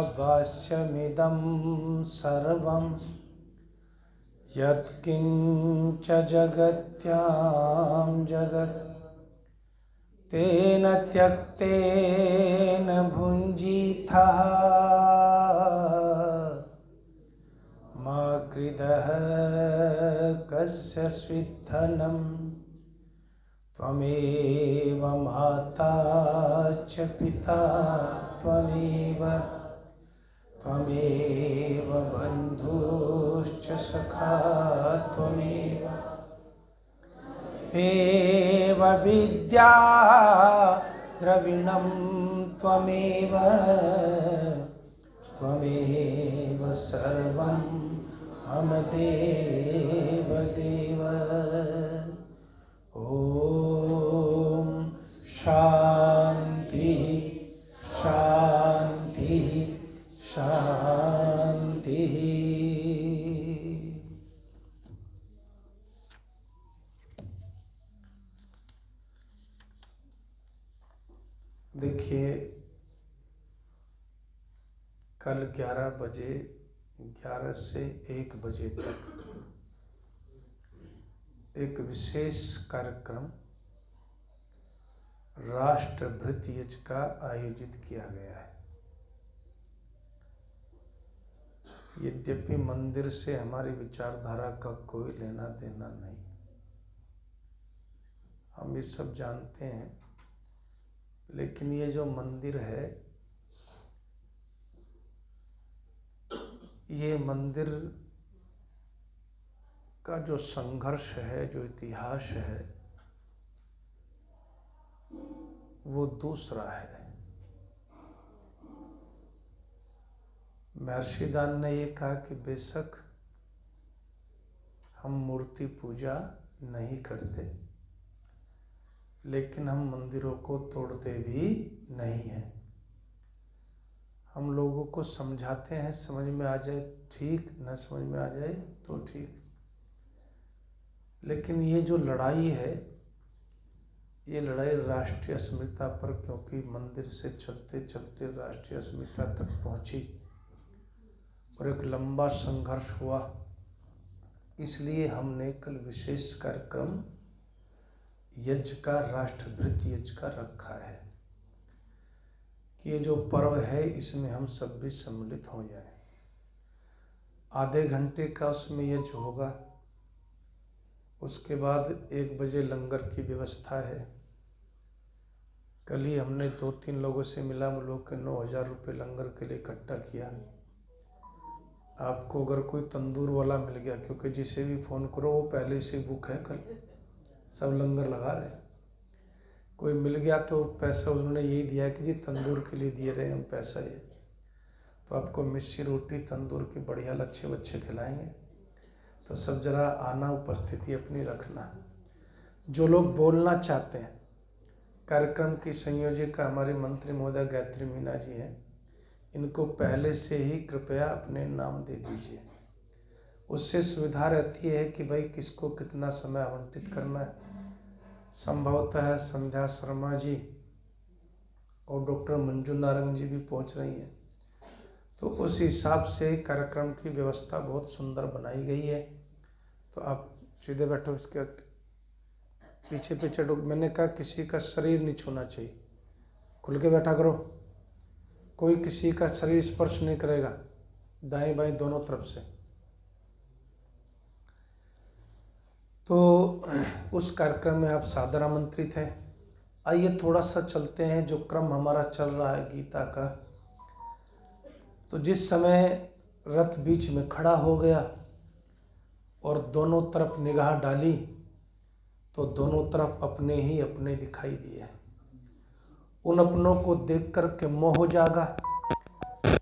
ईशावास्यमिदं सर्वं यत्किञ्च जगत्यां जगत् तेन त्यक्तेन भुञ्जीथः मा कृदः कस्य स्विद्धनं त्वमेव माता च पिता त्वमेव बन्धुश्च सखा त्वमेव विद्या द्रविणं त्वमेव सर्वं मम देव देव। ॐ शान्ति शान्ति शान्ति। देखिए, कल 11 से 1 बजे तक एक विशेष कार्यक्रम राष्ट्रभृत यज्ञ का आयोजित किया गया है। यद्यपि मंदिर से हमारी विचारधारा का कोई लेना देना नहीं, हम ये सब जानते हैं, लेकिन ये जो मंदिर है, ये मंदिर का जो संघर्ष है, जो इतिहास है, वो दूसरा है। महर्षिदान ने ये कहा कि बेशक हम मूर्ति पूजा नहीं करते, लेकिन हम मंदिरों को तोड़ते भी नहीं हैं। हम लोगों को समझाते हैं, समझ में आ जाए ठीक, न समझ में आ जाए तो ठीक, लेकिन ये जो लड़ाई है, ये लड़ाई राष्ट्रीय अस्मिता पर, क्योंकि मंदिर से चलते चलते राष्ट्रीय अस्मिता तक पहुंची और एक लंबा संघर्ष हुआ। इसलिए हमने कल विशेष कार्यक्रम यज्ञ का, राष्ट्रभृत यज्ञ का रखा है कि ये जो पर्व है इसमें हम सब भी सम्मिलित हो जाएं। आधे घंटे का उसमें यज्ञ होगा, उसके बाद 1 बजे लंगर की व्यवस्था है। कल ही हमने 2-3 लोगों से मिला, वो लोग के 9,000 रुपये लंगर के लिए इकट्ठा किया। आपको अगर कोई तंदूर वाला मिल गया, क्योंकि जिसे भी फ़ोन करो वो पहले से बुक है, कल सब लंगर लगा रहे हैं, कोई मिल गया तो पैसा उन्होंने यही दिया कि जी तंदूर के लिए दिए रहे हम पैसा, ये तो आपको मिस्सी रोटी तंदूर की बढ़िया लच्छे वच्छे खिलाएंगे। तो सब जरा आना, उपस्थिति अपनी रखना। जो लोग बोलना चाहते हैं, कार्यक्रम की संयोजिका हमारे मंत्री महोदय गायत्री मीना जी हैं, इनको पहले से ही कृपया अपने नाम दे दीजिए। उससे सुविधा रहती है कि भाई किसको कितना समय आवंटित करना है। संभवतः संध्या शर्मा जी और डॉक्टर मंजू नारंग जी भी पहुंच रही हैं, तो उस हिसाब से कार्यक्रम की व्यवस्था बहुत सुंदर बनाई गई है। तो आप सीधे बैठो, इसके पीछे पीछे मैंने कहा किसी का शरीर नहीं छूना चाहिए, खुल के बैठा करो, कोई किसी का शरीर स्पर्श नहीं करेगा, दाएं बाएं दोनों तरफ से। तो उस कार्यक्रम में आप सादर आमंत्रित हैं। आइए थोड़ा सा चलते हैं, जो क्रम हमारा चल रहा है गीता का, तो जिस समय रथ बीच में खड़ा हो गया और दोनों तरफ निगाह डाली तो दोनों तरफ अपने ही अपने दिखाई दिए। उन अपनों को देख कर के मोह जागा।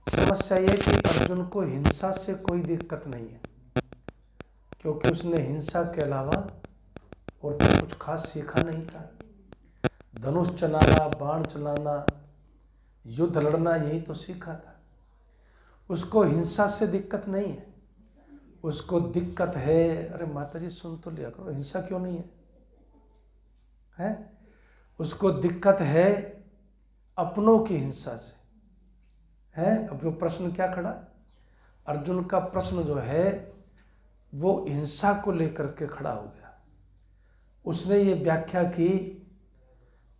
समस्या ये कि अर्जुन को हिंसा से कोई दिक्कत नहीं है, क्योंकि उसने हिंसा के अलावा और तो कुछ खास सीखा नहीं था। धनुष चलाना, बाण चलाना, युद्ध लड़ना, यही तो सीखा था। उसको हिंसा से दिक्कत नहीं है। उसको दिक्कत है, अरे माताजी सुन तो लिया करो, हिंसा क्यों नहीं है? उसको दिक्कत है अपनों की हिंसा से है। अब जो प्रश्न क्या खड़ा, अर्जुन का प्रश्न जो है वो हिंसा को लेकर के खड़ा हो गया। उसने ये व्याख्या की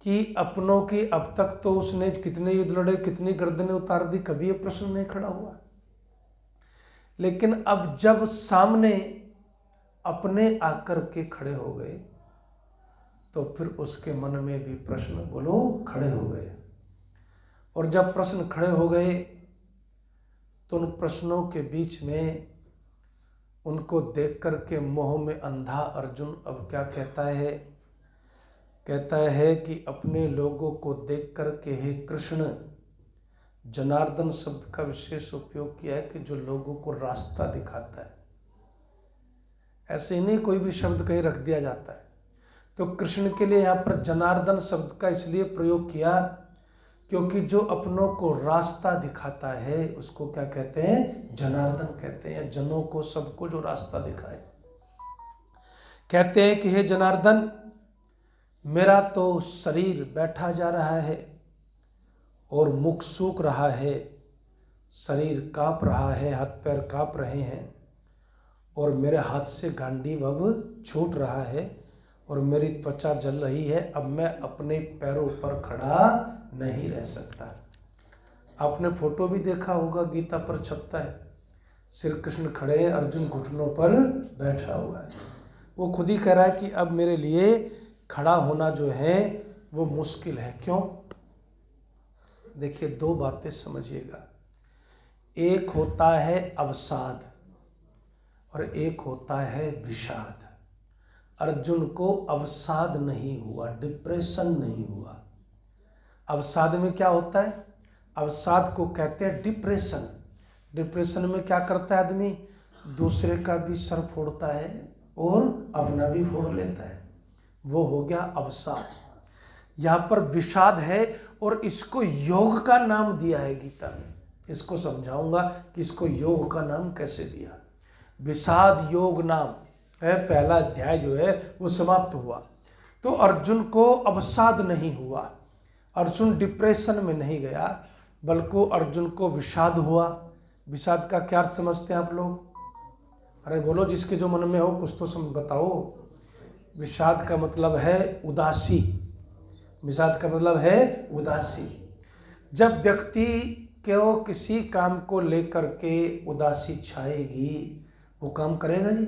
कि अपनों की, अब तक तो उसने कितने युद्ध लड़े, कितनी गर्दनें उतार दी, कभी ये प्रश्न नहीं खड़ा हुआ। लेकिन अब जब सामने अपने आकर के खड़े हो गए तो फिर उसके मन में भी प्रश्न बोलो खड़े हो गए। और जब प्रश्न खड़े हो गए तो उन प्रश्नों के बीच में उनको देख कर के मोह में अंधा अर्जुन अब क्या कहता है? कहता है कि अपने लोगों को देख कर के हे कृष्ण, जनार्दन शब्द का विशेष उपयोग किया है कि जो लोगों को रास्ता दिखाता है। ऐसे ही नहीं कोई भी शब्द कहीं रख दिया जाता है। तो कृष्ण के लिए यहाँ पर जनार्दन शब्द का इसलिए प्रयोग किया क्योंकि जो अपनों को रास्ता दिखाता है उसको क्या कहते हैं? जनार्दन कहते हैं। जनों को, सबको जो रास्ता दिखाए। कहते हैं कि हे जनार्दन, मेरा तो शरीर बैठा जा रहा है और मुख सूख रहा है, शरीर कांप रहा है, हाथ पैर कांप रहे हैं और मेरे हाथ से गांडीव अब छूट रहा है और मेरी त्वचा जल रही है। अब मैं अपने पैरों पर खड़ा नहीं रह सकता। आपने फोटो भी देखा होगा, गीता पर छपता है, श्री कृष्ण खड़े हैं, अर्जुन घुटनों पर बैठा हुआ है। वो खुद ही कह रहा है कि अब मेरे लिए खड़ा होना जो है वो मुश्किल है। क्यों? देखिए, दो बातें समझिएगा। एक होता है अवसाद और एक होता है विषाद। अर्जुन को अवसाद नहीं हुआ, डिप्रेशन नहीं हुआ। अवसाद में क्या होता है? अवसाद को कहते हैं डिप्रेशन। डिप्रेशन में क्या करता है आदमी? दूसरे का भी सर फोड़ता है और अपना भी फोड़ लेता है। वो हो गया अवसाद। यहाँ पर विषाद है और इसको योग का नाम दिया है गीता में। इसको समझाऊंगा कि इसको योग का नाम कैसे दिया। विषाद योग नाम है। पहला अध्याय जो है वो समाप्त हुआ। तो अर्जुन को अवसाद नहीं हुआ, अर्जुन डिप्रेशन में नहीं गया, बल्कि अर्जुन को विषाद हुआ। विषाद का क्या अर्थ समझते हैं आप लोग? अरे बोलो, जिसके जो मन में हो कुछ तो बताओ। विषाद का मतलब है उदासी। विषाद का मतलब है उदासी। जब व्यक्ति को किसी काम को लेकर के उदासी छाएगी, वो काम करेगा जी?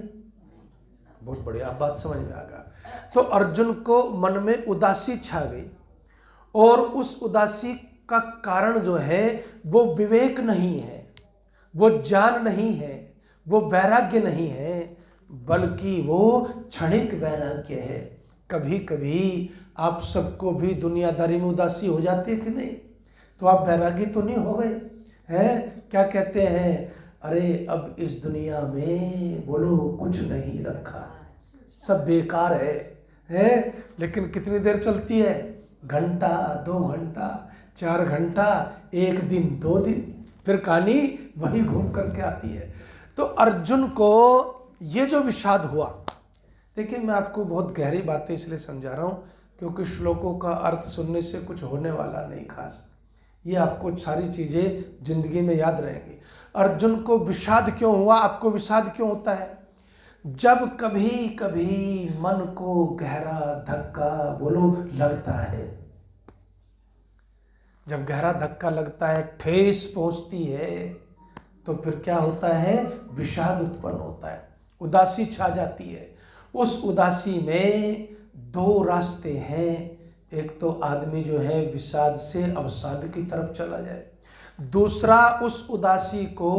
बहुत बढ़िया, बात समझ में आ गया। तो अर्जुन को मन में उदासी छा गई और उस उदासी का कारण जो है वो विवेक नहीं है, वो ज्ञान नहीं है, वो वैराग्य नहीं है, बल्कि वो क्षणिक वैराग्य है। कभी कभी आप सबको भी दुनियादारी में उदासी हो जाती है कि नहीं? तो आप वैरागी तो नहीं हो गए हैं? क्या कहते हैं? अरे अब इस दुनिया में बोलो कुछ नहीं रखा, सब बेकार है? लेकिन कितनी देर चलती है? घंटा, 2 घंटा, 4 घंटा, 1 दिन, 2 दिन, फिर कहानी वही घूम करके आती है। तो अर्जुन को ये जो विषाद हुआ, देखिए मैं आपको बहुत गहरी बातें इसलिए समझा रहा हूँ क्योंकि श्लोकों का अर्थ सुनने से कुछ होने वाला नहीं खास। ये आपको सारी चीज़ें जिंदगी में याद रहेंगी। अर्जुन को विषाद क्यों हुआ? आपको विषाद क्यों होता है? जब कभी कभी मन को गहरा धक्का बोलो लगता है, जब गहरा धक्का लगता है, ठेस पहुंचती है, तो फिर क्या होता है? विषाद उत्पन्न होता है, उदासी छा जाती है। उस उदासी में 2 रास्ते हैं। एक तो आदमी जो है विषाद से अवसाद की तरफ चला जाए, दूसरा उस उदासी को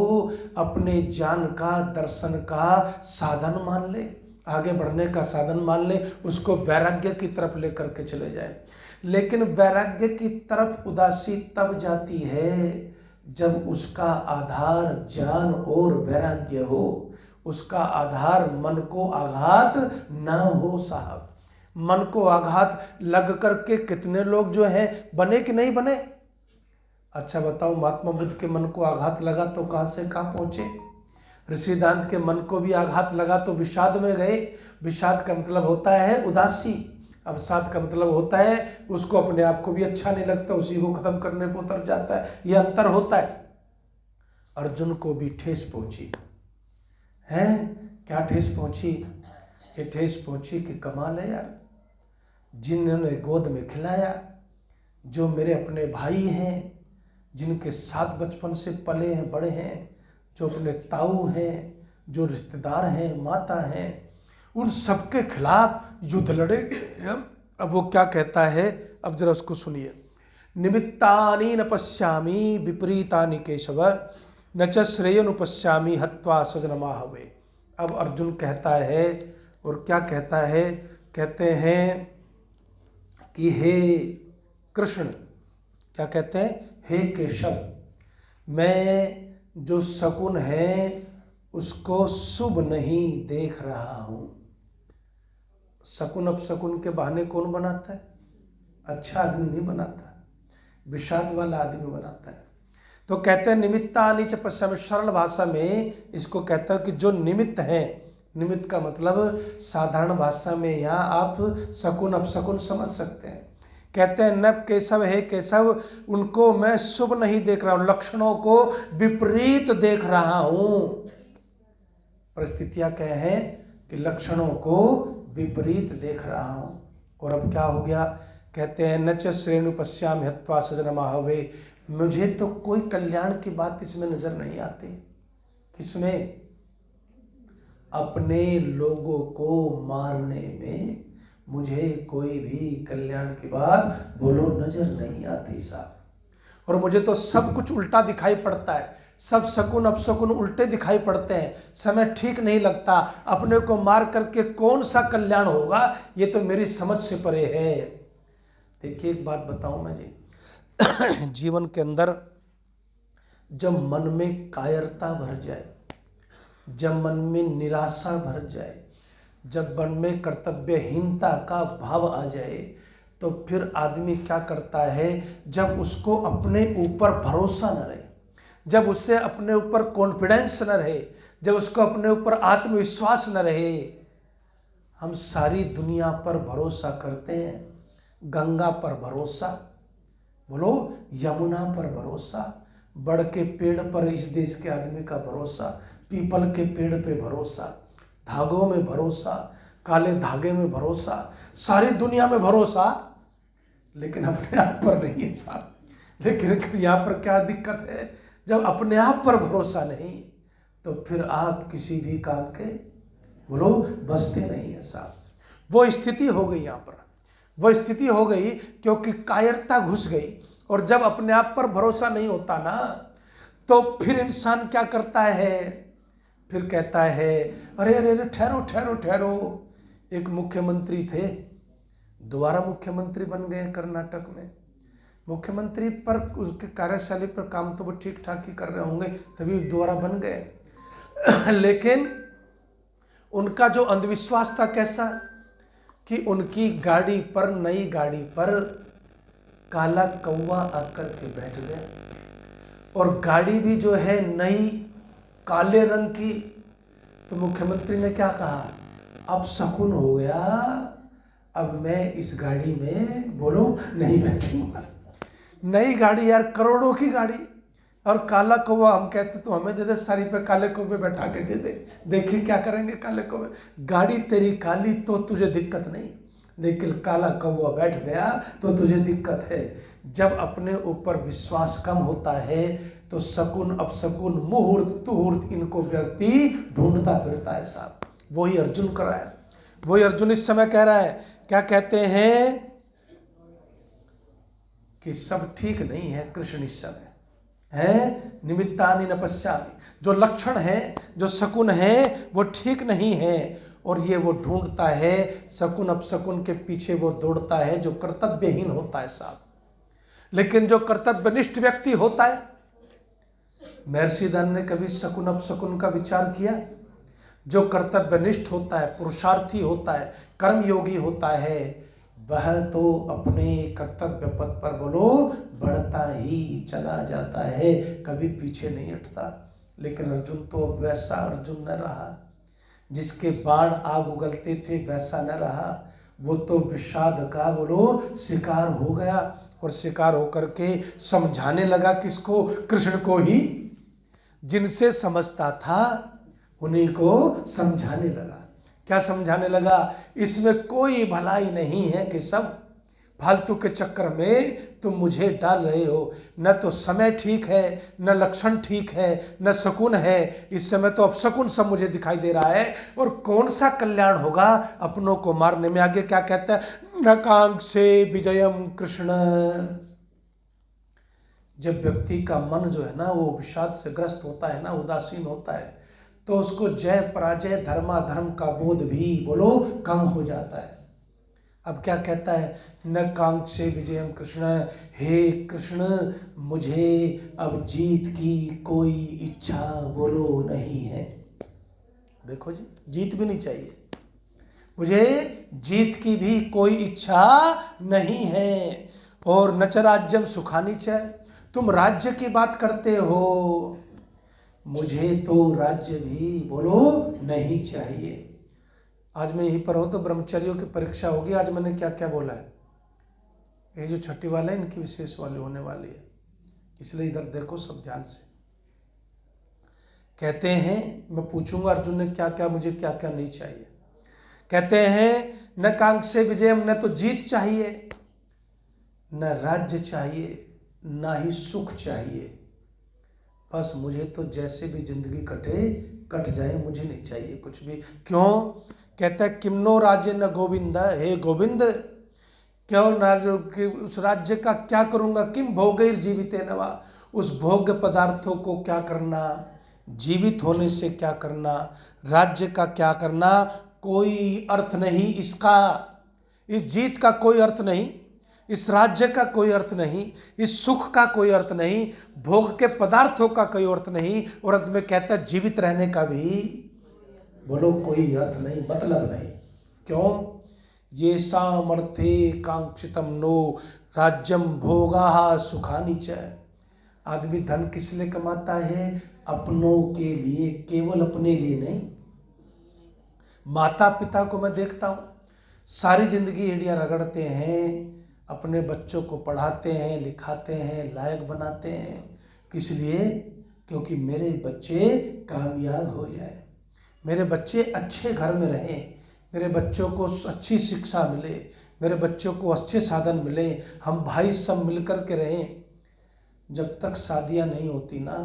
अपने ज्ञान का, दर्शन का साधन मान ले, आगे बढ़ने का साधन मान ले, उसको वैराग्य की तरफ लेकर के चले जाए। लेकिन वैराग्य की तरफ उदासी तब जाती है जब उसका आधार ज्ञान और वैराग्य हो, उसका आधार मन को आघात न हो साहब। मन को आघात लग करके कितने लोग जो हैं बने कि नहीं बने? अच्छा बताओ, महात्मा बुद्ध के मन को आघात लगा तो कहां से कहां पहुंचे। ऋषिदांत के मन को भी आघात लगा तो विषाद में गए। विषाद का मतलब होता है उदासी, अवसाद का मतलब होता है उसको अपने आप को भी अच्छा नहीं लगता, उसी को खत्म करने पर उतर जाता है। यह अंतर होता है। अर्जुन को भी ठेस पहुंची है। क्या ठेस पहुंची? ये ठेस पहुंची कि कमाल है यार, जिन्होंने गोद में खिलाया, जो मेरे अपने भाई हैं, जिनके साथ बचपन से पले हैं, बड़े हैं, जो अपने ताऊ हैं, जो रिश्तेदार हैं, माता हैं, उन सबके खिलाफ युद्ध लड़ेंगे हम। अब वो क्या कहता है, अब जरा उसको सुनिए। निमित्तानि न पश्यामि विपरीतानि केशव, न च श्रेयोनुपश्यामि हत्वा स्वजनमाहवे। अब अर्जुन कहता है, और क्या कहता है, कहते हैं कि हे कृष्ण, क्या कहते हैं, हे केशव, मैं जो शकुन है उसको शुभ नहीं देख रहा हूं। शकुन अपशकुन के बहाने कौन बनाता है? अच्छा आदमी नहीं बनाता, विषाद वाला आदमी बनाता है। तो कहते हैं निमित्तानि च पश्यामि, सरल भाषा में इसको कहता है कि जो निमित्त है। निमित्त का मतलब साधारण भाषा में यहाँ आप शकुन अपशकुन समझ सकते हैं। कहते हैं न केशव, हे केशव, उनको मैं शुभ नहीं देख रहा हूं, लक्षणों को विपरीत देख रहा हूं। परिस्थितियां क्या है कि लक्षणों को विपरीत देख रहा हूं। और अब क्या हो गया, कहते हैं न च श्रेणु पश्यामि हत्वा स्वजनमाहवे, मुझे तो कोई कल्याण की बात इसमें नजर नहीं आती। किसमें? अपने लोगों को मारने में मुझे कोई भी कल्याण की बात बोलो नजर नहीं आती साहब। और मुझे तो सब कुछ उल्टा दिखाई पड़ता है, सब शकुन अपशकुन उल्टे दिखाई पड़ते हैं, समय ठीक नहीं लगता। अपने को मार करके कौन सा कल्याण होगा, ये तो मेरी समझ से परे है। देखिए एक बात बताऊं मैं जी, जीवन के अंदर जब मन में कायरता भर जाए, जब मन में निराशा भर जाए, जब मन में कर्तव्यहीनता का भाव आ जाए, तो फिर आदमी क्या करता है, जब उसको अपने ऊपर भरोसा न रहे, जब उससे अपने ऊपर कॉन्फिडेंस न रहे, जब उसको अपने ऊपर आत्मविश्वास न रहे। हम सारी दुनिया पर भरोसा करते हैं, गंगा पर भरोसा, बोलो यमुना पर भरोसा, बड़ के पेड़ पर इस देश के आदमी का भरोसा, पीपल के पेड़ पे भरोसा, धागों में भरोसा, काले धागे में भरोसा, सारी दुनिया में भरोसा, लेकिन अपने आप पर नहीं है साहब। लेकिन यहाँ पर क्या दिक्कत है, जब अपने आप पर भरोसा नहीं तो फिर आप किसी भी काम के बोलो बसते नहीं है साहब। वो स्थिति हो गई यहाँ पर, वो स्थिति हो गई क्योंकि कायरता घुस गई। और जब अपने आप पर भरोसा नहीं होता ना, तो फिर इंसान क्या करता है, फिर कहता है अरे अरे अरे ठहरो ठहरो ठहरो। एक मुख्यमंत्री थे, दोबारा मुख्यमंत्री बन गए कर्नाटक में। मुख्यमंत्री पर उसके कार्यशैली पर काम तो वो ठीक ठाक ही कर रहे होंगे, तभी दोबारा बन गए। लेकिन उनका जो अंधविश्वास था कैसा, कि उनकी गाड़ी पर, नई गाड़ी पर काला कौवा आकर के बैठ गया, और गाड़ी भी जो है नई काले रंग की। तो मुख्यमंत्री ने क्या कहा, अब शकुन हो गया, अब मैं इस गाड़ी में बोलो नहीं बैठूंगा। नई गाड़ी यार, करोड़ों की गाड़ी, और काला कौवा हम कहते तो हमें दे दे, सारी पे काले कौवे बैठा के दे दे, देखिए क्या करेंगे काले कौवे। गाड़ी तेरी काली तो तुझे दिक्कत नहीं, लेकिन काला कौवा बैठ गया तो तुझे दिक्कत है। जब अपने ऊपर विश्वास कम होता है तो शकुन अपशकुन मुहूर्त तुहूर्त इनको व्यक्ति ढूंढता फिरता है साहब। वही अर्जुन कर रहा है, वही अर्जुन इस समय कह रहा है। क्या कहते हैं कि सब ठीक नहीं है कृष्ण इस समय, है निमित्तानि न पश्यामि, जो लक्षण है, जो शकुन है वो ठीक नहीं है, और ये वो ढूंढता है शकुन अपशकुन के पीछे, वो दौड़ता है जो कर्तव्यहीन होता है साहब। लेकिन जो कर्तव्यनिष्ठ व्यक्ति होता है, महर्षि धन ने कभी शकुन अपशकुन का विचार किया? जो कर्तव्यनिष्ठ होता है, पुरुषार्थी होता है, कर्मयोगी होता है, वह तो अपने कर्तव्य पथ पर बोलो बढ़ता ही चला जाता है, कभी पीछे नहीं हटता। लेकिन अर्जुन तो अब वैसा अर्जुन न रहा, जिसके बाण आग उगलते थे वैसा न रहा। वो तो विषाद का बोलो शिकार हो गया, और शिकार होकर के समझाने लगा किसको? कृष्ण को ही। जिनसे समझता था उन्हीं को समझाने लगा। क्या समझाने लगा? इसमें कोई भलाई नहीं है कि सब फालतू के चक्कर में तुम मुझे डाल रहे हो। न तो समय ठीक है, न लक्षण ठीक है, न शकुन है। इस समय तो अपशकुन सब मुझे दिखाई दे रहा है, और कौन सा कल्याण होगा अपनों को मारने में। आगे क्या कहता है? न कांक्षे विजयम कृष्ण। जब व्यक्ति का मन जो है ना वो विषाद से ग्रस्त होता है ना, उदासीन होता है, तो उसको जय पराजय धर्माधर्म का बोध भी बोलो कम हो जाता है। अब क्या कहता है? न कांक्षे विजयम कृष्ण, हे कृष्ण मुझे अब जीत की कोई इच्छा बोलो नहीं है। देखो जी, जीत भी नहीं चाहिए, मुझे जीत की भी कोई इच्छा नहीं है। और न च राज्यम सुखानी च, तुम राज्य की बात करते हो, मुझे तो राज्य भी बोलो नहीं चाहिए। आज मैं यहीं पर हूँ तो ब्रह्मचर्यों की परीक्षा होगी। आज मैंने क्या क्या बोला है, ये जो छठी वाला है इनकी विशेष वाली होने वाली है, इसलिए इधर देखो सब ध्यान से। कहते हैं, मैं पूछूंगा अर्जुन ने क्या क्या, मुझे क्या क्या नहीं चाहिए। कहते हैं न कांक्षे विजयम, न तो जीत चाहिए, न राज्य चाहिए, न ही सुख चाहिए। बस मुझे तो जैसे भी जिंदगी कट जाए, मुझे नहीं चाहिए कुछ भी। क्यों? कहता है किमनो राज्य न गोविंद, हे गोविंद क्यों न, उस राज्य का क्या करूंगा? किम भोगैर जीविते नवा, उस भोग्य पदार्थों को क्या करना, जीवित होने से क्या करना, राज्य का क्या करना, कोई अर्थ नहीं इसका। इस जीत का कोई अर्थ नहीं, इस राज्य का कोई अर्थ नहीं, इस सुख का कोई अर्थ नहीं, भोग के पदार्थों का कोई अर्थ नहीं, और अंत में कहता है जीवित रहने का भी बोलो कोई अर्थ नहीं, मतलब नहीं। क्यों? ये सामर्थ्य कांक्षितम नो राज्यम भोगा सुखानी च। आदमी धन किस लिए कमाता है? अपनों के लिए, केवल अपने लिए नहीं। माता पिता को मैं देखता हूँ सारी जिंदगी एड़ियाँ रगड़ते हैं, अपने बच्चों को पढ़ाते हैं, लिखाते हैं, लायक बनाते हैं। किस लिए? क्योंकि मेरे बच्चे कामयाब हो जाए, मेरे बच्चे अच्छे घर में रहें, मेरे बच्चों को अच्छी शिक्षा मिले, मेरे बच्चों को अच्छे साधन मिले, हम भाई सब मिलकर के रहें। जब तक शादियां नहीं होती ना,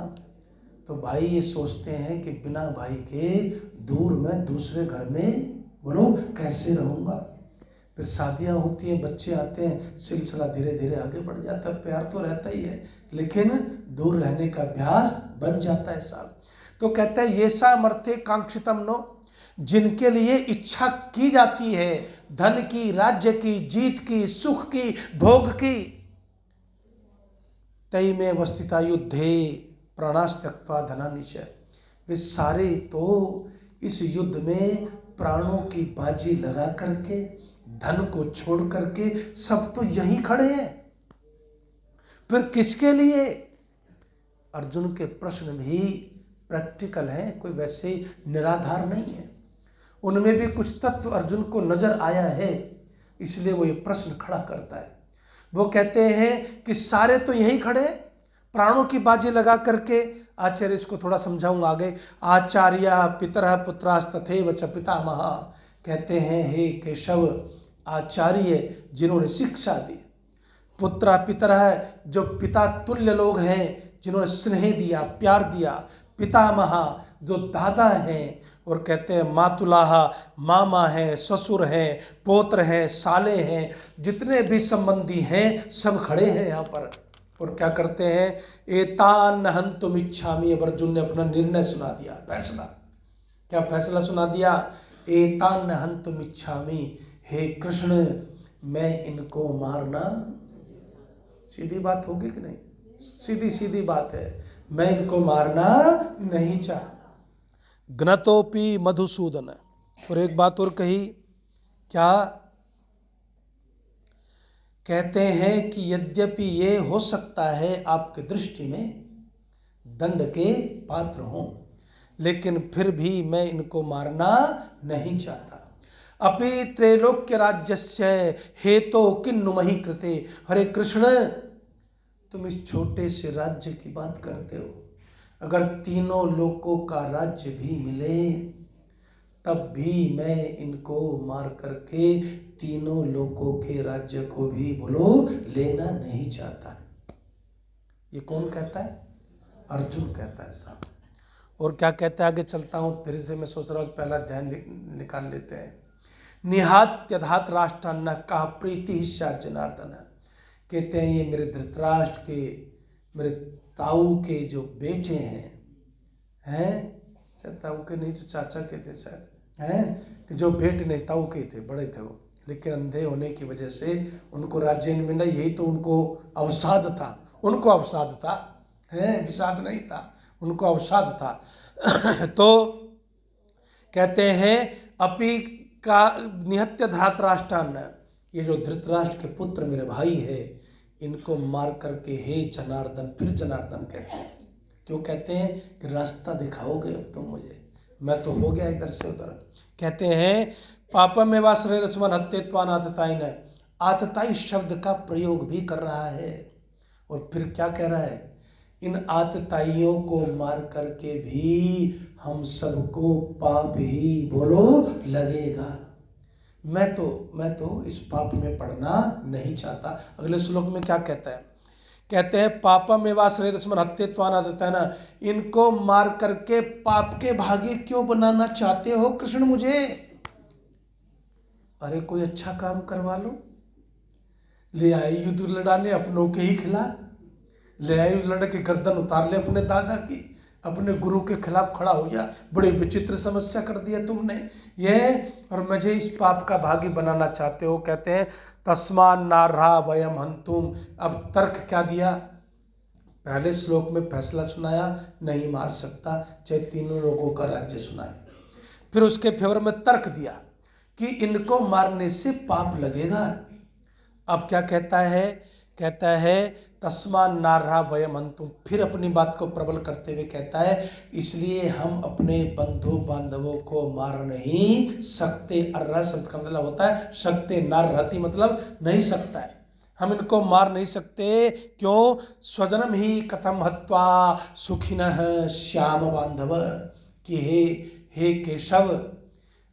तो भाई ये सोचते हैं कि बिना भाई के दूर में दूसरे घर में बोलो कैसे रहूँगा। फिर शादियां होती हैं, बच्चे आते हैं, सिलसिला धीरे धीरे आगे बढ़ जाता है। प्यार तो रहता ही है, लेकिन दूर रहने का अभ्यास बन जाता है साहब। तो कहते हैं ये सामर्थ्य कांक्षितम नो, जिनके लिए इच्छा की जाती है धन की, राज्य की, जीत की, सुख की, भोग की, तई में वस्थिता युद्धे प्राणास त्यक्त्वा धनानि च, वे सारे तो इस युद्ध में प्राणों की बाजी लगा करके, धन को छोड़ करके सब तो यहीं खड़े हैं। फिर किसके लिए? अर्जुन के प्रश्न भी प्रैक्टिकल हैं, कोई वैसे निराधार नहीं है। उनमें भी कुछ तत्व अर्जुन को नजर आया है, इसलिए वो ये प्रश्न खड़ा करता है। वो कहते हैं कि सारे तो यहीं खड़े, प्राणों की बाजी लगा करके। आचार्य इसको थोड़ा समझाऊंगा आगे। आचार्य पितरः पुत्रास्तथैव च पितामह, कहते हैं हे केशव, आचार्य जिन्होंने शिक्षा दी, पुत्र पितरः जो पिता तुल्य लोग हैं, जिन्होंने स्नेह दिया, प्यार दिया, पितामह जो दादा हैं, और कहते हैं मातुलाह मामा हैं, ससुर हैं, पौत्र हैं, साले हैं, जितने भी संबंधी हैं सब खड़े हैं यहाँ पर। और क्या करते हैं, एतान हन्तुम इच्छामि। अब अर्जुन ने अपना निर्णय सुना दिया, फैसला। क्या फैसला सुना दिया, एतान हन्तुम इच्छामि, हे कृष्ण मैं इनको मारना, सीधी बात होगी कि नहीं, सीधी सीधी बात है, मैं इनको मारना नहीं चाहता। घ्नतोपि मधुसूदन। और एक बात और कही, क्या कहते हैं कि यद्यपि ये हो सकता है आपकी दृष्टि में दंड के पात्र हों, लेकिन फिर भी मैं इनको मारना नहीं चाहता। अपि त्रैलोक्य राज्यस्य हेतो किन्नु मही कृते। हरे कृष्ण, तुम इस छोटे से राज्य की बात करते हो, अगर तीनों लोकों का राज्य भी मिले तब भी मैं इनको मार करके तीनों लोकों के राज्य को भी बोलो लेना नहीं चाहता। ये कौन कहता है, अर्जुन कहता है साहब। और क्या कहता है, आगे चलता हूं धीरे से, मैं सोच रहा हूं पहला ध्यान निकाल लेते हैं। निहात्यधात राष्ट्रान्न का प्रीति जनार्दन। कहते हैं ये मेरे धृतराष्ट्र के, मेरे ताऊ के जो बेटे हैं ताऊ के नहीं, जो चाचा के थे शायद, हैं जो बेटे नहीं, ताऊ के थे, बड़े थे वो, लेकिन अंधे होने की वजह से उनको राज्य नहीं मिला। यही तो उनको अवसाद था, उनको अवसाद था, है विषाद नहीं था, उनको अवसाद था। तो कहते हैं अपि का निहत्य धृतराष्ट्रान्न, ये जो धृतराष्ट्र के पुत्र मेरे भाई है, इनको मार करके हे जनार्दन, फिर जनार्दन कहते हैं। क्यों कहते हैं कि रास्ता दिखाओगे अब तुम मुझे, मैं तो हो गया इधर से उधर। कहते हैं पापम में वासुदेव हत्यत्वान आतताई न, आतताई शब्द का प्रयोग भी कर रहा है। और फिर क्या कह रहा है, इन आतताइयों को मार करके भी हम सबको पाप ही बोलो लगेगा। मैं तो इस पाप में पड़ना नहीं चाहता। अगले श्लोक में क्या कहता है, कहते हैं पापम एवाश्रयस्मन हत्यत्वान आदतन, इनको मार करके पाप के भागी क्यों बनाना चाहते हो कृष्ण मुझे। अरे कोई अच्छा काम करवा लो, ले आए युद्ध लड़ाने अपनों के ही खिलाफ, ले आए लड़ के गर्दन उतार ले अपने दादा की, अपने गुरु के खिलाफ खड़ा हो गया। बड़ी विचित्र समस्या कर दिया तुमने ये, और मुझे इस पाप का भागी बनाना चाहते हो। कहते हैं तस्मान नारहा वयम हंतुम। अब तर्क क्या दिया, पहले श्लोक में फैसला सुनाया नहीं मार सकता, चाहे तीनों लोगों का राज्य सुनाए। फिर उसके फेवर में तर्क दिया कि इनको मारने से पाप लगेगा। अब क्या कहता है, कहता है तस्मान नारहा वयम हंतुम। फिर अपनी बात को प्रबल करते हुए कहता है इसलिए हम अपने बंधु बांधवों को मार नहीं सकते। अर्रा शब्द का मतलब होता है सकते, नारहति मतलब नहीं सकता है, हम इनको मार नहीं सकते। क्यों, स्वजनम ही कथम हत्वा सुखिनः श्याम बांधव, कि हे केशव,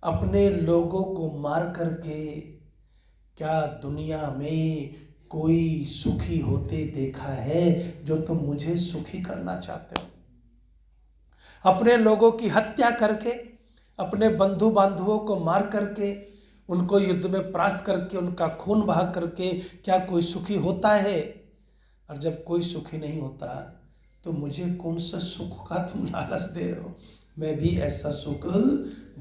अपने लोगों को मार करके क्या दुनिया में कोई सुखी होते देखा है जो तुम मुझे सुखी करना चाहते हो। अपने लोगों की हत्या करके, अपने बंधु बांधवों को मार करके, उनको युद्ध में परास्त करके, उनका खून बहा करके क्या कोई सुखी होता है। और जब कोई सुखी नहीं होता तो मुझे कौन सा सुख का तुम लालच दे रहे हो। मैं भी ऐसा सुख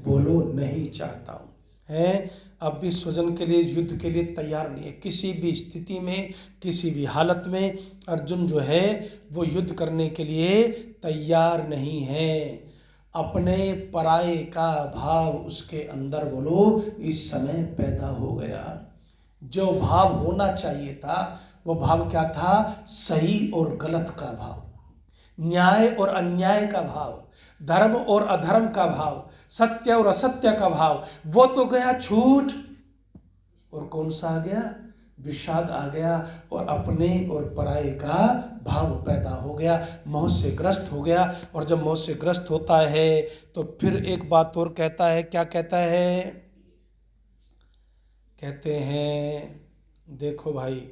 बोलो नहीं चाहता हूँ, है। अब भी स्वजन के लिए, युद्ध के लिए तैयार नहीं है। किसी भी स्थिति में, किसी भी हालत में अर्जुन जो है वो युद्ध करने के लिए तैयार नहीं है। अपने पराये का भाव उसके अंदर बोलो इस समय पैदा हो गया। जो भाव होना चाहिए था वो भाव क्या था, सही और गलत का भाव, न्याय और अन्याय का भाव, धर्म और अधर्म का भाव, सत्य और असत्य का भाव, वो तो गया छूट। और कौन सा आ गया, विषाद आ गया, और अपने और पराये का भाव पैदा हो गया, मोह से ग्रस्त हो गया। और जब मोह से ग्रस्त होता है तो फिर एक बात और कहता है, क्या कहता है, कहते हैं देखो भाई,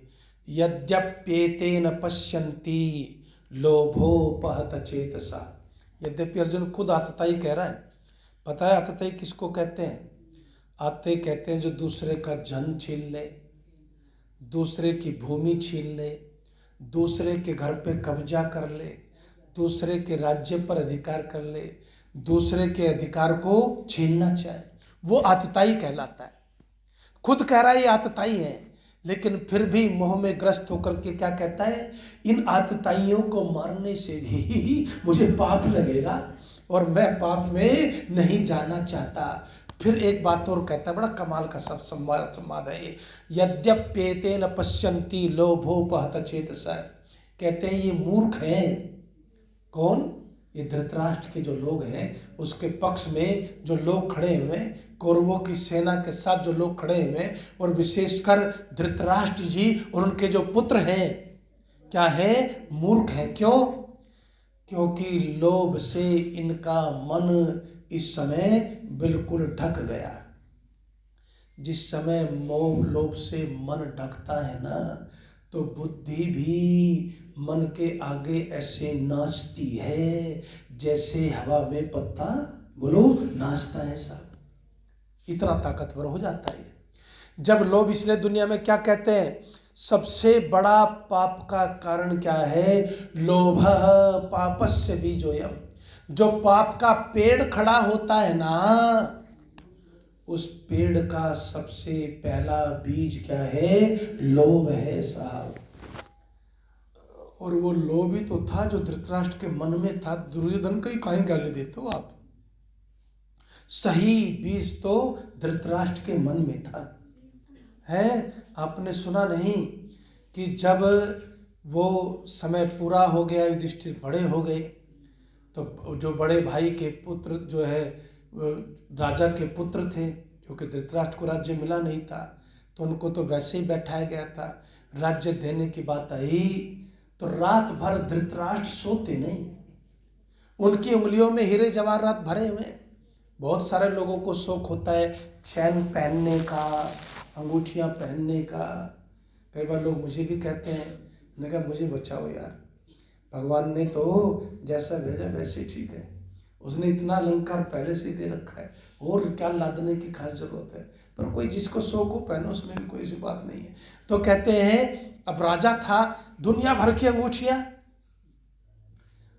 यद्यप्येतेन पश्यन्ति लोभोपहत चेतसा। यद्यपि अर्जुन खुद आतताई कह रहा है। पता है आतताई किसको कहते हैं, आते कहते हैं जो दूसरे का जन छीन ले, दूसरे की भूमि छीन ले, दूसरे के घर पे कब्जा कर ले, दूसरे के राज्य पर अधिकार कर ले, दूसरे के अधिकार को छीनना चाहे, वो आतताई कहलाता है। खुद कह रहा है ये आतताई है, लेकिन फिर भी मोह में ग्रस्त होकर के क्या कहता है, इन आतताइयों को मारने से भी मुझे पाप लगेगा और मैं पाप में नहीं जाना चाहता। फिर एक बात और कहता है, बड़ा कमाल का सब संवाद है ये। यद्यप्येतेन पश्यन्ति लोभोपहत चेतसा, कहते हैं ये मूर्ख हैं। कौन? ये धृतराष्ट्र के जो लोग हैं, उसके पक्ष में जो लोग खड़े हुए हैं, कौरवों की सेना के साथ जो लोग खड़े हुए हैं, और विशेषकर धृतराष्ट्र जी और उनके जो पुत्र हैं, क्या है? मूर्ख हैं। क्यों? क्योंकि लोभ से इनका मन इस समय बिल्कुल ढक गया। जिस समय मोह लोभ से मन ढकता है ना, तो बुद्धि भी मन के आगे ऐसे नाचती है जैसे हवा में पत्ता, बोलो, नाचता है। सब इतना ताकतवर हो जाता है जब लोभ। इसलिए दुनिया में क्या कहते हैं, सबसे बड़ा पाप का कारण क्या है? लोभ पापस्य बीजोयम। जो पाप का पेड़ खड़ा होता है ना, उस पेड़ का सबसे पहला बीज क्या है? लोभ है साहब। और वो लोभ ही तो था जो धृतराष्ट्र के मन में था। दुर्योधन को ही काहे गाली देते हो आप? सही बीज तो धृतराष्ट्र के मन में था। है, आपने सुना नहीं कि जब वो समय पूरा हो गया, युधिष्ठिर बड़े हो गए, तो जो बड़े भाई के पुत्र जो है राजा के पुत्र थे, क्योंकि धृतराष्ट्र को राज्य मिला नहीं था, तो उनको तो वैसे ही बैठाया गया था। राज्य देने की बात आई तो रात भर धृतराष्ट्र सोते नहीं। उनकी उंगलियों में हीरे जवाहरात भरे हुए। बहुत सारे लोगों को शौक होता है चैन पहनने का, अंगूठियां पहनने का। कई बार लोग मुझे भी कहते हैं, मैंने कहा मुझे बचाओ यार, भगवान ने तो जैसा भेजा वैसे ठीक है। उसने इतना अलंकार पहले से दे रखा है, और क्या लादने की खास जरूरत है। पर कोई जिसको शौक हो पहनो, उसमें भी कोई ऐसी बात नहीं है। तो कहते हैं अब राजा था, दुनिया भर की अंगूठियां,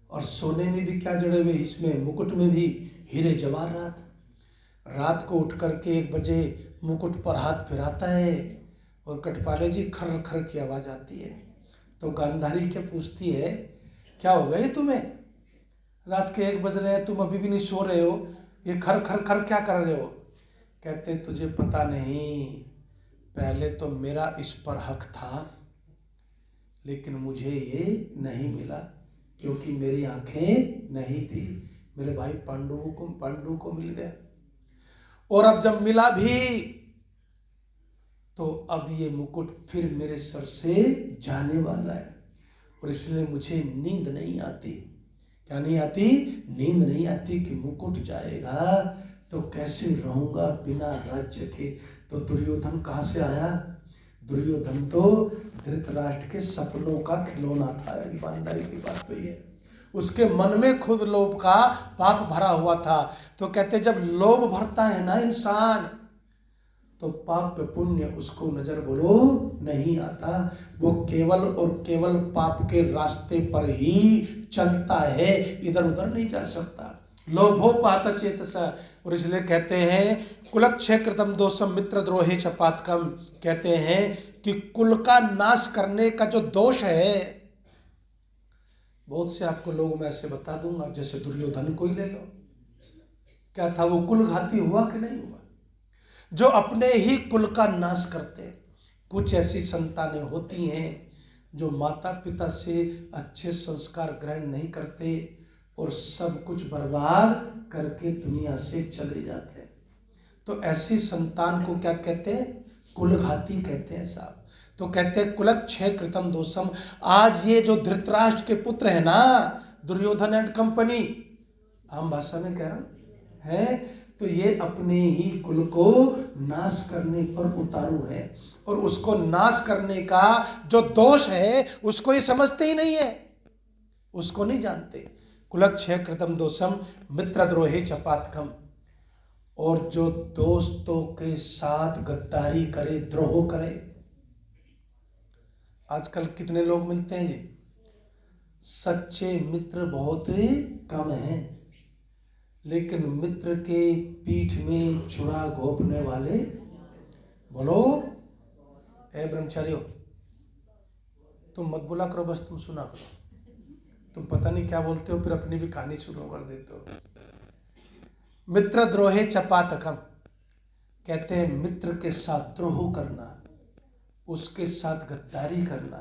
और सोने में भी क्या जड़े हुए, इसमें मुकुट में भी हीरे जवाहरात। रात को उठ करके 1 बजे मुकुट पर हाथ फिराता है और कटपाले जी खर खर की आवाज आती है। तो गांधारी क्या पूछती है, क्या हो गया ये तुम्हें? रात के 1 बज रहे हैं, तुम अभी भी नहीं सो रहे हो, ये खर खर खर क्या कर रहे हो? कहते तुझे पता नहीं, पहले तो मेरा इस पर हक था, लेकिन मुझे ये नहीं मिला क्योंकि मेरी आंखें नहीं थी। मेरे भाई पांडु को मिल गया, और अब जब मिला भी तो अब ये मुकुट फिर मेरे सर से जाने वाला है, और इसलिए मुझे नींद नहीं आती। क्या नहीं आती? नींद नहीं आती कि मुकुट जाएगा तो कैसे रहूंगा बिना राज्य के। तो दुर्योधन कहाँ से आया? दुर्योधन तो धृतराष्ट्र के सपनों का खिलौना था। ईमानदारी की बात तो ये, उसके मन में खुद लोभ का पाप भरा हुआ था। तो कहते जब लोभ भरता है ना इंसान, तो पाप पे पुण्य उसको नजर बोलो नहीं आता। वो केवल और केवल पाप के रास्ते पर ही चलता है, इधर उधर नहीं जा सकता। लोभोपात चेतसा। और इसलिए कहते हैं कुलक्षय कृतम दोषम मित्र द्रोहे च पातकम। कहते हैं कि कुल का नाश करने का जो दोष है, बहुत से आपको लोगों में ऐसे बता दूंगा, जैसे दुर्योधन को ही ले लो। क्या था वो? कुल घाती हुआ कि नहीं हुआ? जो अपने ही कुल का नाश करते। कुछ ऐसी संतानें होती हैं जो माता पिता से अच्छे संस्कार ग्रहण नहीं करते और सब कुछ बर्बाद करके दुनिया से चले जाते हैं। तो ऐसी संतान को क्या कहते हैं? कुलघाती कहते हैं साहब। तो कहते हैं कुलक्षय कृतम दोषम। आज ये जो धृतराष्ट्र के पुत्र है ना, दुर्योधन एंड कंपनी, आम भाषा में कह रहा हूं, है तो ये अपने ही कुल को नाश करने पर उतारू है, और उसको नाश करने का जो दोष है उसको ये समझते ही नहीं है, उसको नहीं जानते। कुलक्षय कृतम दोषम मित्रद्रोहे च पातकम। और जो दोस्तों के साथ गद्दारी करे, द्रोह करे, आजकल कितने लोग मिलते हैं जी? सच्चे मित्र बहुत कम हैं, लेकिन मित्र के पीठ में छुरा घोंपने वाले, बोलो ए ब्रह्मचारियों, तुम मत बोला करो, बस तुम सुना करो। तुम पता नहीं क्या बोलते हो, फिर अपनी भी कहानी शुरू कर देते हो। मित्र द्रोहे चपातकम, कहते हैं मित्र के साथ द्रोह करना, उसके साथ गद्दारी करना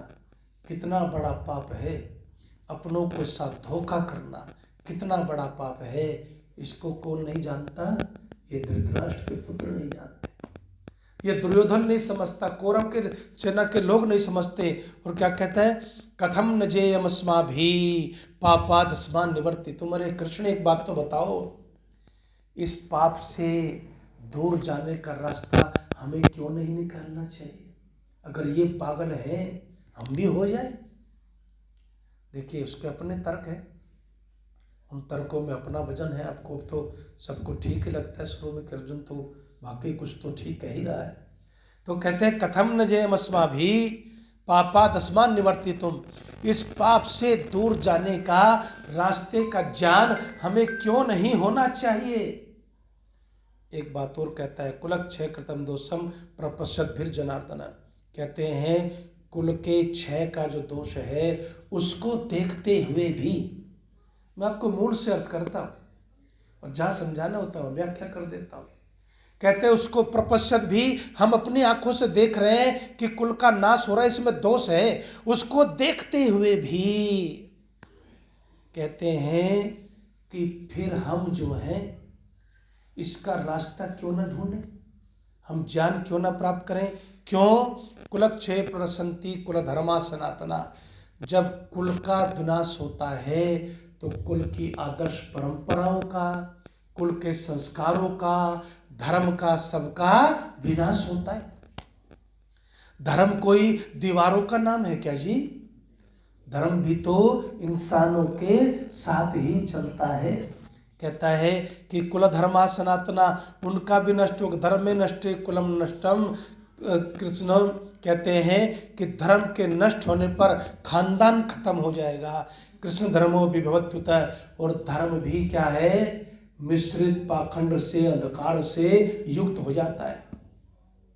कितना बड़ा पाप है। अपनों के साथ धोखा करना कितना बड़ा पाप है। इसको कौन नहीं जानता? ये धृतराष्ट्र के पुत्र नहीं जानते, ये दुर्योधन नहीं समझता, कौरव के सेना के लोग नहीं समझते। और क्या कहता है? कथम न जेयमस्माभि पापादस्मान निवर्ति। तुम्हारे कृष्ण एक बात तो बताओ, इस पाप से दूर जाने का रास्ता हमें क्यों नहीं निकालना चाहिए? अगर ये पागल है, हम भी हो जाए। देखिए उसके अपने तर्क है, उन तर्कों में अपना वजन है। आपको तो सबको ठीक ही लगता है शुरू में कि अर्जुन तो वाकई कुछ तो ठीक कह ही रहा है। तो कहते हैं कथम न जयमस्माभि पापादस्मान निवर्ति। तुम इस पाप से दूर जाने का रास्ते का ज्ञान हमें क्यों नहीं होना चाहिए? एक बात और कहता है, कुलक्षय कृतम दोषम प्रपश्यत फिर जनार्दन। कहते हैं कुल के क्षय का जो दोष है उसको देखते हुए भी, मैं आपको मूल से अर्थ करता हूं और जहां समझाना होता है व्याख्या कर देता हूं। कहते हैं उसको प्रपश्यत भी, हम अपनी आंखों से देख रहे हैं कि कुल का नाश हो रहा है, इसमें दोष है, उसको देखते हुए भी कहते हैं कि फिर हम जो हैं इसका रास्ता क्यों ना ढूंढें, हम ज्ञान क्यों ना प्राप्त करें। क्यों? कुलक्षय प्रसन्ति कुल धर्मा सनातना। जब कुल का विनाश होता है तो कुल की आदर्श परंपराओं का, कुल के संस्कारों का, धर्म का, सबका विनाश होता है। धर्म कोई दीवारों का नाम है क्या जी? धर्म भी तो इंसानों के साथ ही चलता है। कहता है कि कुल धर्मा सनातना, उनका भी नष्ट होगा। धर्म में नष्टे कुलम नष्टम। कृष्ण कहते हैं कि धर्म के नष्ट होने पर खानदान खत्म हो जाएगा। कृष्ण धर्मो विभवत्युत, और धर्म भी क्या है? मिश्रित पाखंड से, अंधकार से युक्त हो जाता है।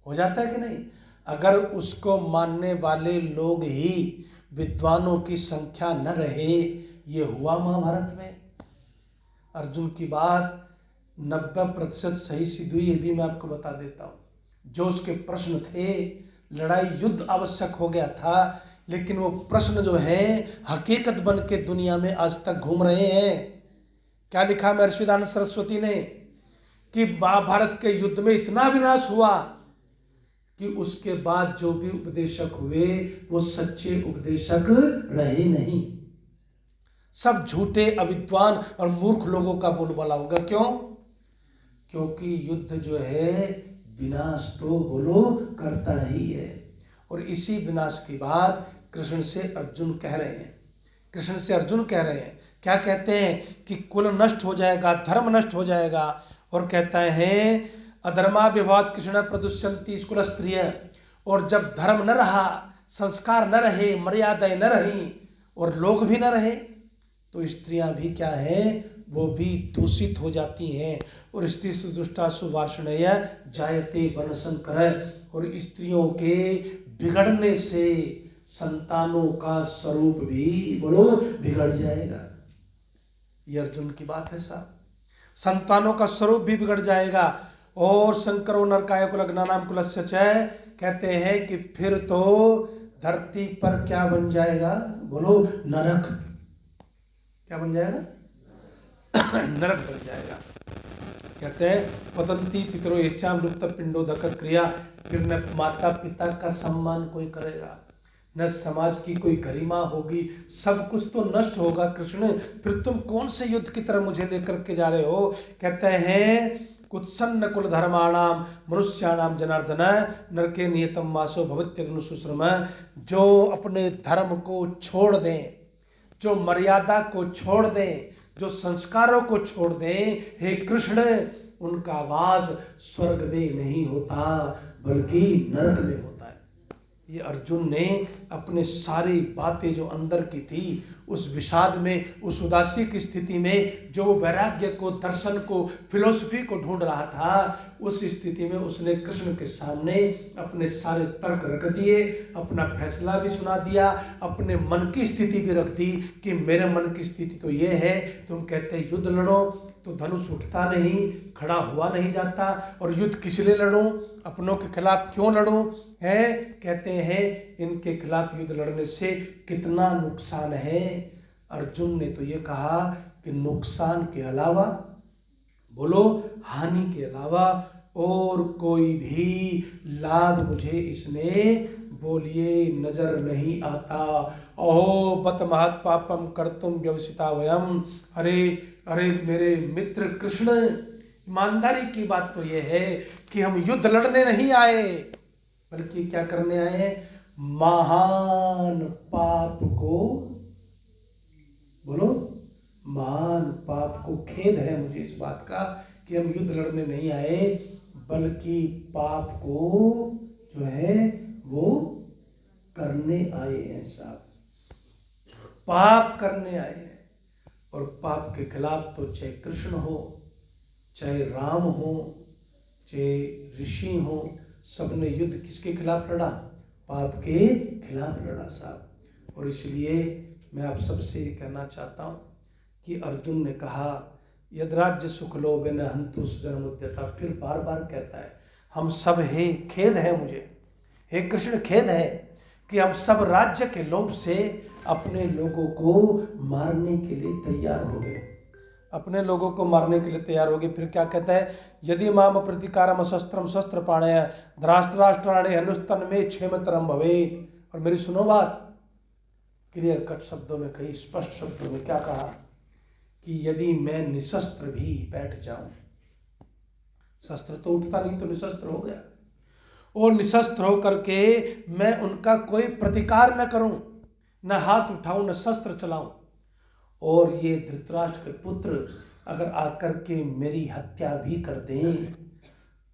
हो जाता है कि नहीं? अगर उसको मानने वाले लोग ही विद्वानों की संख्या न रहे, ये हुआ महाभारत में। अर्जुन की बात 90% सही सिद्ध हुई, ये भी मैं आपको बता देता हूँ। जो उसके प्रश्न थे, लड़ाई युद्ध आवश्यक हो गया था, लेकिन वो प्रश्न जो है हकीकत बन के दुनिया में आज तक घूम रहे हैं। क्या लिखा महर्षि दयानंद सरस्वती ने कि महाभारत के युद्ध में इतना विनाश हुआ कि उसके बाद जो भी उपदेशक हुए वो सच्चे उपदेशक रहे नहीं, सब झूठे, अविद्वान और मूर्ख लोगों का बोलबाला होगा। क्यों? क्योंकि युद्ध जो है विनाश तो बोलो करता ही है। और इसी विनाश की बात कृष्ण से अर्जुन कह रहे हैं। कृष्ण से अर्जुन कह रहे हैं, क्या कहते हैं कि कुल नष्ट हो जाएगा, धर्म नष्ट हो जाएगा। और कहता है अधर्मा विवाद कृष्ण प्रदुष्यंती कुल स्त्रिय। और जब धर्म न रहा, संस्कार न रहे, मर्यादाएं न रही और लोग भी न रहे, तो स्त्रियां भी क्या हैं? वो भी दूषित हो जाती हैं। और स्त्री सुदुष्टासु वार्षणेय जायते वर्णशंकर। और स्त्रियों के बिगड़ने से संतानों का स्वरूप भी बोलो बिगड़ जाएगा। ये अर्जुन की बात है साहब, संतानों का स्वरूप भी बिगड़ जाएगा। और शंकरो नरकाय कुलग्नानाम कुलस्य च, कहते हैं कि फिर तो धरती पर क्या बन जाएगा? बोलो नरक। क्या बन जाएगा? नरक बन जाएगा। कहते हैं पतंती पितरो यस्याम लुप्त पिंडोदक क्रिया। फिर न माता पिता का सम्मान कोई करेगा, न समाज की कोई गरिमा होगी, सब कुछ तो नष्ट होगा। कृष्ण फिर तुम कौन से युद्ध की तरह मुझे लेकर के जा रहे हो? कहते हैं कुत्सन्न कुल धर्माणाम मनुष्याणाम जनार्दन नरके नियतम वासो भवत्यनुश्रम। जो अपने धर्म को छोड़ दें, जो मर्यादा को छोड़ दें, जो संस्कारों को छोड़ दें, हे कृष्ण, उनका वास स्वर्ग में नहीं होता बल्कि नरक में होता है। ये अर्जुन ने अपने सारी बातें जो अंदर की थी, उस विषाद में, उस उदासी की स्थिति में, जो वैराग्य को, दर्शन को, फिलोसफी को ढूंढ रहा था, उस स्थिति में उसने कृष्ण के सामने अपने सारे तर्क रख दिए, अपना फैसला भी सुना दिया, अपने मन की स्थिति भी रख दी कि मेरे मन की स्थिति तो ये है, तुम कहते युद्ध लड़ो तो धनुष उठता नहीं, खड़ा हुआ नहीं जाता, और युद्ध किस लिए लड़ूं, अपनों के खिलाफ क्यों लड़ूं, है कहते हैं इनके खिलाफ युद्ध लड़ने से कितना नुकसान है। अर्जुन ने तो ये कहा कि नुकसान के अलावा, बोलो हानि के अलावा और कोई भी लाभ मुझे इसमें बोलिए नजर नहीं आता। अहो बत महत पापम कर्तुम व्यवसिता वयम। अरे अरे मेरे मित्र कृष्ण, ईमानदारी की बात तो यह है कि हम युद्ध लड़ने नहीं आए, बल्कि क्या करने आए, महान पाप को, बोलो महान पाप को, खेद है मुझे इस बात का कि हम युद्ध लड़ने नहीं आए, बल्कि पाप को जो है वो करने आए हैं साहब, पाप करने आए हैं। और पाप के खिलाफ तो चाहे कृष्ण हो, चाहे राम हो, चाहे ऋषि हो, सबने युद्ध किसके खिलाफ लड़ा, पाप के खिलाफ लड़ा साहब। और इसलिए मैं आप सबसे ये कहना चाहता हूँ कि अर्जुन ने कहा यद राज्य सुख लोभेन हन्तु स्वजनमुद्यता, फिर बार बार कहता है हम सब हे, खेद है मुझे, हे कृष्ण खेद है कि हम सब राज्य के लोभ से अपने लोगों को मारने के लिए तैयार हो गए, अपने लोगों को मारने के लिए तैयार हो गए। फिर क्या कहता है, यदि माम प्रतिकारम शस्त्रम शस्त्र पाणय धराष्ट्राष्ट्राणे हनुस्तन में क्षेमतरम भवेत। और मेरी सुनो बात, क्लियर कट शब्दों में कही, स्पष्ट शब्दों में क्या कहा कि यदि मैं निशस्त्र भी बैठ जाऊं, शस्त्र तो उठता नहीं तो निशस्त्र हो गया, और निशस्त्र होकर के मैं उनका कोई प्रतिकार न करूं, न हाथ उठाऊं, न शस्त्र चलाऊं, और ये धृतराष्ट्र के पुत्र अगर आकर के मेरी हत्या भी कर दें,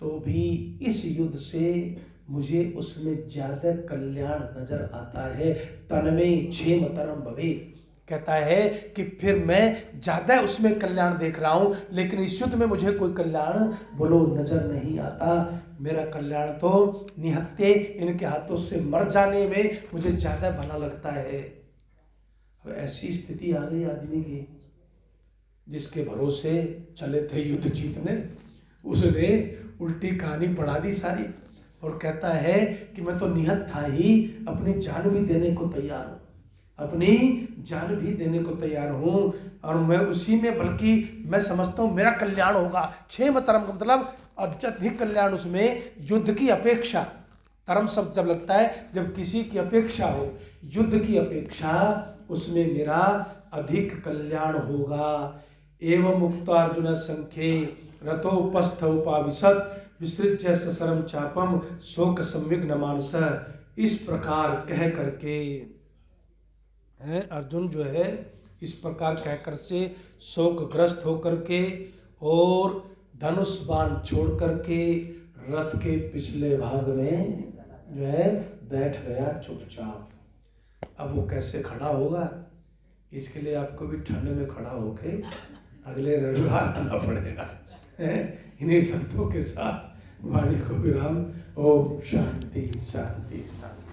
तो भी इस युद्ध से मुझे उसमें ज्यादा कल्याण नजर आता है। तन्में क्षेमतरम भवेत्, कहता है कि फिर मैं ज्यादा उसमें कल्याण देख रहा हूं, लेकिन इस युद्ध में मुझे कोई कल्याण बोलो नजर नहीं आता। मेरा कल्याण तो निहत्ते इनके हाथों से मर जाने में मुझे ज्यादा भला लगता है। अब ऐसी स्थिति आ गई आदमी की, जिसके भरोसे चले थे युद्ध जीतने, उसने उल्टी कहानी पढ़ा दी सारी, और कहता है कि मैं तो निहत था ही, अपनी जान भी देने को तैयार हूं, अपनी जान भी देने को तैयार हूं, और मैं उसी में, बल्कि मैं समझता हूं मेरा कल्याण होगा। क्षेम तरम का मतलब अत्यधिक कल्याण उसमें, युद्ध की अपेक्षा, तरम शब्द जब लगता है जब किसी की अपेक्षा हो, युद्ध की अपेक्षा उसमें मेरा अधिक कल्याण होगा। एवं मुक्त अर्जुन संख्ये रथोपस्थ उपाविशत विसृज्य ससरम चापम शोक संविघ्न मानस। इस प्रकार कह करके अर्जुन जो है इस प्रकार कहकर से शोकग्रस्त होकर के और धनुष बाण छोड़ करके रथ के पिछले भाग में जो है बैठ गया चुपचाप। अब वो कैसे खड़ा होगा, इसके लिए आपको भी ठंड में खड़ा होके अगले रविवार आना पड़ेगा। इन्हीं शब्दों के साथ वाणी को विराम। ओम शांति शांति शांति।